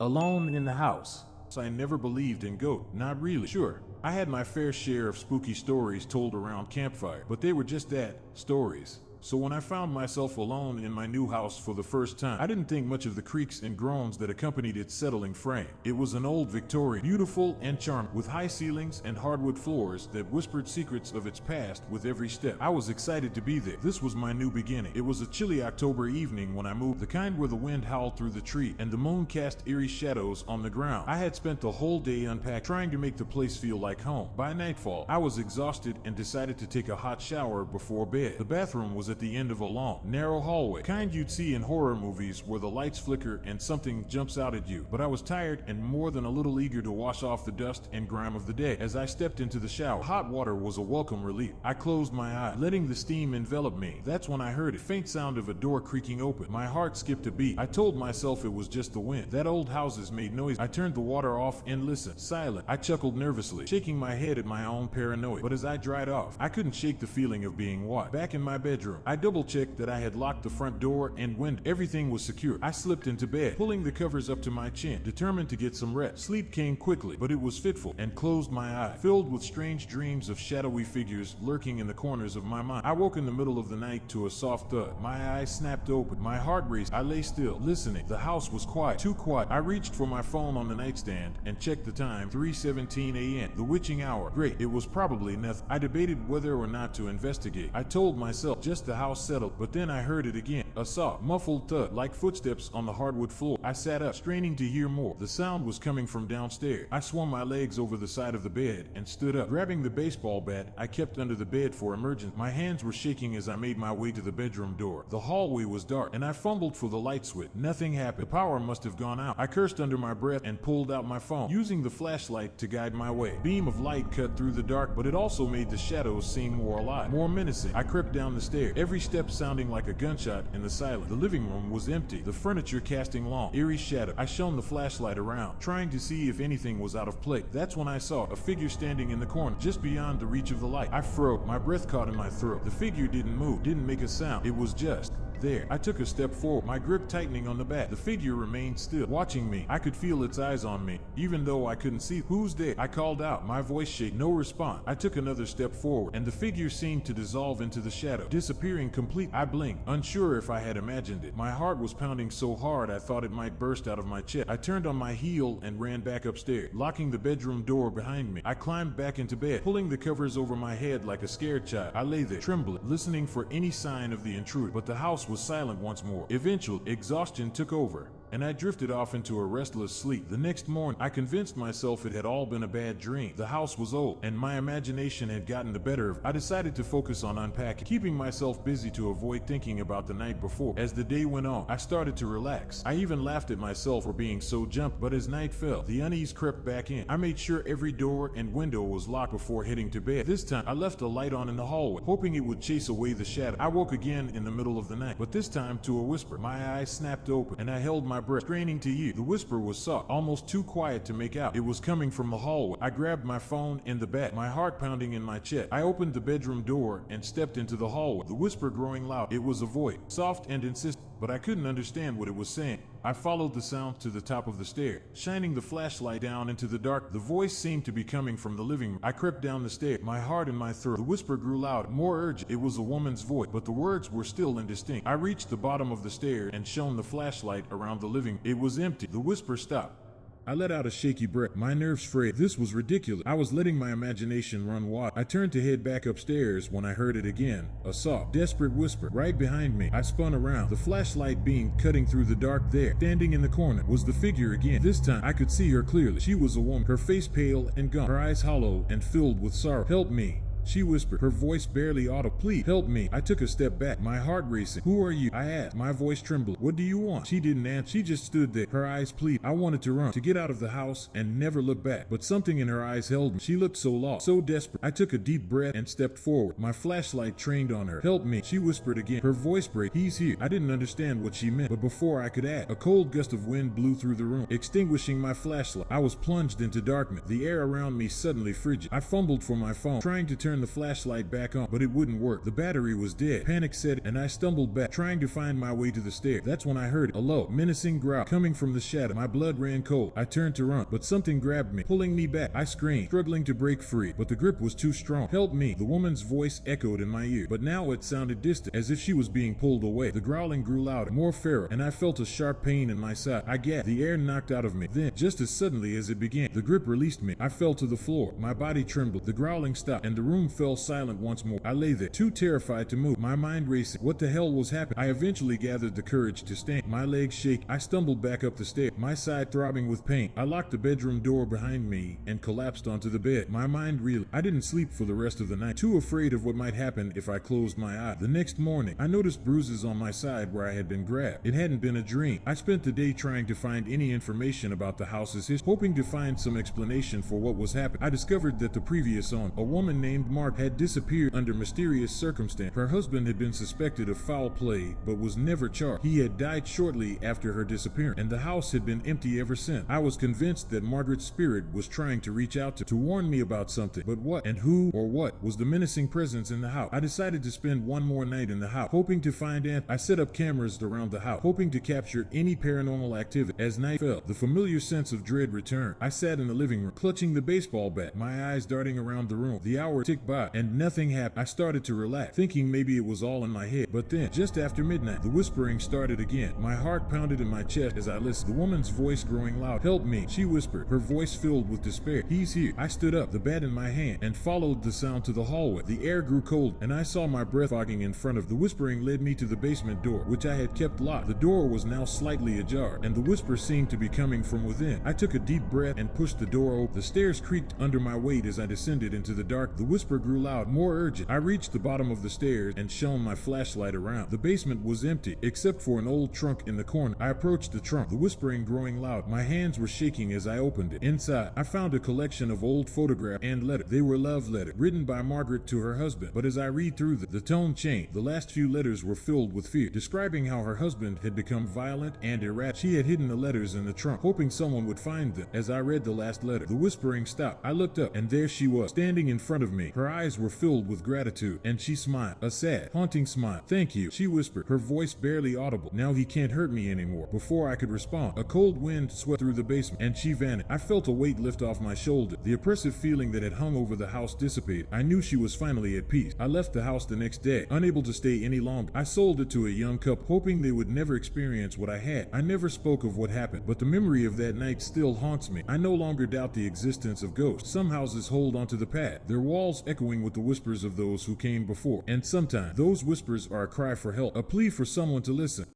Alone in the house. I never believed in ghosts. Not really. Sure, I had my fair share of spooky stories told around campfire, but they were just that, stories. So when I found myself alone in my new house for the first time, I didn't think much of the creaks and groans that accompanied its settling frame. It was an old Victorian, beautiful and charming, with high ceilings and hardwood floors that whispered secrets of its past with every step. I was excited to be there. This was my new beginning. It was a chilly October evening when I moved, the kind where the wind howled through the tree and the moon cast eerie shadows on the ground. I had spent the whole day unpacking, trying to make the place feel like home. By nightfall, I was exhausted and decided to take a hot shower before bed. The bathroom was at the end of a long, narrow hallway, kind you'd see in horror movies where the lights flicker and something jumps out at you. But I was tired and more than a little eager to wash off the dust and grime of the day. As I stepped into the shower, hot water was a welcome relief. I closed my eyes, letting the steam envelop me. That's when I heard a faint sound of a door creaking open. My heart skipped a beat. I told myself it was just the wind. That old houses made noise. I turned the water off and listened. Silent. I chuckled nervously, shaking my head at my own paranoia. But as I dried off, I couldn't shake the feeling of being watched. Back in my bedroom, I double-checked that I had locked the front door and window. Everything was secure. I slipped into bed, pulling the covers up to my chin, determined to get some rest. Sleep came quickly, but it was fitful, and closed my eyes, filled with strange dreams of shadowy figures lurking in the corners of my mind. I woke in the middle of the night to a soft thud. My eyes snapped open. My heart raced. I lay still, listening. The house was quiet, too quiet. I reached for my phone on the nightstand and checked the time. 3:17 a.m. The witching hour. Great. It was probably nothing. I debated whether or not to investigate. I told myself just the house settled, but then I heard it again. A soft, muffled thud, like footsteps on the hardwood floor. I sat up, straining to hear more. The sound was coming from downstairs. I swung my legs over the side of the bed and stood up. Grabbing the baseball bat I kept under the bed for emergency. My hands were shaking as I made my way to the bedroom door. The hallway was dark, and I fumbled for the light switch. Nothing happened. The power must have gone out. I cursed under my breath and pulled out my phone, using the flashlight to guide my way. A beam of light cut through the dark, but it also made the shadows seem more alive, more menacing. I crept down the stairs, every step sounding like a gunshot in the silence. The living room was empty, the furniture casting long, eerie shadow. I shone the flashlight around, trying to see if anything was out of place. That's when I saw a figure standing in the corner, just beyond the reach of the light. I froze, my breath caught in my throat. The figure didn't move, didn't make a sound. It was just there. I took a step forward, my grip tightening on the bat. The figure remained still, watching me. I could feel its eyes on me, even though I couldn't see. Who's there? I called out, my voice shaking. No response. I took another step forward, and the figure seemed to dissolve into the shadow, disappearing completely. I blinked, unsure if I had imagined it. My heart was pounding so hard I thought it might burst out of my chest. I turned on my heel and ran back upstairs, locking the bedroom door behind me. I climbed back into bed, pulling the covers over my head like a scared child. I lay there, trembling, listening for any sign of the intruder, but the house was silent once more. Eventually, exhaustion took over, and I drifted off into a restless sleep. The next morning, I convinced myself it had all been a bad dream. The house was old, and my imagination had gotten the better of it. I decided to focus on unpacking, keeping myself busy to avoid thinking about the night before. As the day went on, I started to relax. I even laughed at myself for being so jumpy, but as night fell, the unease crept back in. I made sure every door and window was locked before heading to bed. This time, I left a light on in the hallway, hoping it would chase away the shadow. I woke again in the middle of the night, but this time to a whisper. My eyes snapped open, and I held my breath, straining to hear. The whisper was soft, almost too quiet to make out. It was coming from the hallway. I grabbed my phone in the back, my heart pounding in my chest. I opened the bedroom door and stepped into the hallway, the whisper growing loud. It was a voice, soft and insistent, but I couldn't understand what it was saying. I followed the sound to the top of the stair, shining the flashlight down into the dark. The voice seemed to be coming from the living room. I crept down the stairs, my heart in my throat. The whisper grew loud, more urgent. It was a woman's voice, but the words were still indistinct. I reached the bottom of the stair and shone the flashlight around the living room. It was empty. The whisper stopped. I let out a shaky breath, my nerves frayed. This was ridiculous. I was letting my imagination run wild. I turned to head back upstairs when I heard it again, a soft, desperate whisper right behind me. I spun around, the flashlight beam cutting through the dark. There, standing in the corner, was the figure again. This time, I could see her clearly. She was a woman, her face pale and gaunt, her eyes hollow and filled with sorrow. "Help me," she whispered, her voice barely audible. "Please, help me." I took a step back, my heart racing. "Who are you?" I asked, my voice trembling. "What do you want?" She didn't answer. She just stood there, her eyes pleading. I wanted to run, to get out of the house and never look back, but something in her eyes held me. She looked so lost, so desperate. I took a deep breath and stepped forward, my flashlight trained on her. "Help me," she whispered again, her voice break. "He's here." I didn't understand what she meant, but before I could ask, a cold gust of wind blew through the room, extinguishing my flashlight. I was plunged into darkness, the air around me suddenly frigid. I fumbled for my phone, trying to turn turn the flashlight back on, but it wouldn't work. The battery was dead. Panic set in, and I stumbled back, trying to find my way to the stairs. That's when I heard a low, menacing growl coming from the shadow. My blood ran cold. I turned to run, but something grabbed me, pulling me back. I screamed, struggling to break free, but the grip was too strong. "Help me!" The woman's voice echoed in my ear, but now it sounded distant, as if she was being pulled away. The growling grew louder, more feral, and I felt a sharp pain in my side. I gasped, the air knocked out of me. Then, just as suddenly as it began, the grip released me. I fell to the floor. My body trembled. The growling stopped, and the room fell silent once more. I lay there, too terrified to move, my mind racing. What the hell was happening? I eventually gathered the courage to stand, my legs shaking. I stumbled back up the stairs, my side throbbing with pain. I locked the bedroom door behind me and collapsed onto the bed, my mind reeling. I didn't sleep for the rest of the night, too afraid of what might happen if I closed my eyes. The next morning, I noticed bruises on my side where I had been grabbed. It hadn't been a dream. I spent the day trying to find any information about the house's history, hoping to find some explanation for what was happening. I discovered that the previous owner, a woman named Mark, had disappeared under mysterious circumstances. Her husband had been suspected of foul play, but was never charged. He had died shortly after her disappearance, and the house had been empty ever since. I was convinced that Margaret's spirit was trying to reach out to warn me about something, but what and who or what was the menacing presence in the house? I decided to spend one more night in the house, hoping to find answers. I set up cameras around the house, hoping to capture any paranormal activity. As night fell, the familiar sense of dread returned. I sat in the living room, clutching the baseball bat, my eyes darting around the room. The hour ticked by, and nothing happened. I started to relax, thinking maybe it was all in my head. But then, just after midnight, the whispering started again. My heart pounded in my chest as I listened, the woman's voice growing loud. "Help me," she whispered, her voice filled with despair. "He's here." I stood up, the bat in my hand, and followed the sound to the hallway. The air grew cold, and I saw my breath fogging in front of. The whispering led me to the basement door, which I had kept locked. The door was now slightly ajar, and the whisper seemed to be coming from within. I took a deep breath and pushed the door open. The stairs creaked under my weight as I descended into the dark. The whisper grew loud, more urgent. I reached the bottom of the stairs and shone my flashlight around. The basement was empty, except for an old trunk in the corner. I approached the trunk, the whispering growing loud. My hands were shaking as I opened it. Inside, I found a collection of old photographs and letters. They were love letters, written by Margaret to her husband. But as I read through them, the tone changed. The last few letters were filled with fear, describing how her husband had become violent and erratic. She had hidden the letters in the trunk, hoping someone would find them. As I read the last letter, the whispering stopped. I looked up, and there she was, standing in front of me. Her eyes were filled with gratitude, and she smiled, a sad, haunting smile. "Thank you," she whispered, her voice barely audible. "Now he can't hurt me anymore." Before I could respond, a cold wind swept through the basement, and she vanished. I felt a weight lift off my shoulder. The oppressive feeling that had hung over the house dissipated. I knew she was finally at peace. I left the house the next day, unable to stay any longer. I sold it to a young couple, hoping they would never experience what I had. I never spoke of what happened, but the memory of that night still haunts me. I no longer doubt the existence of ghosts. Some houses hold onto the past, their walls echoing with the whispers of those who came before. And sometimes, those whispers are a cry for help, a plea for someone to listen.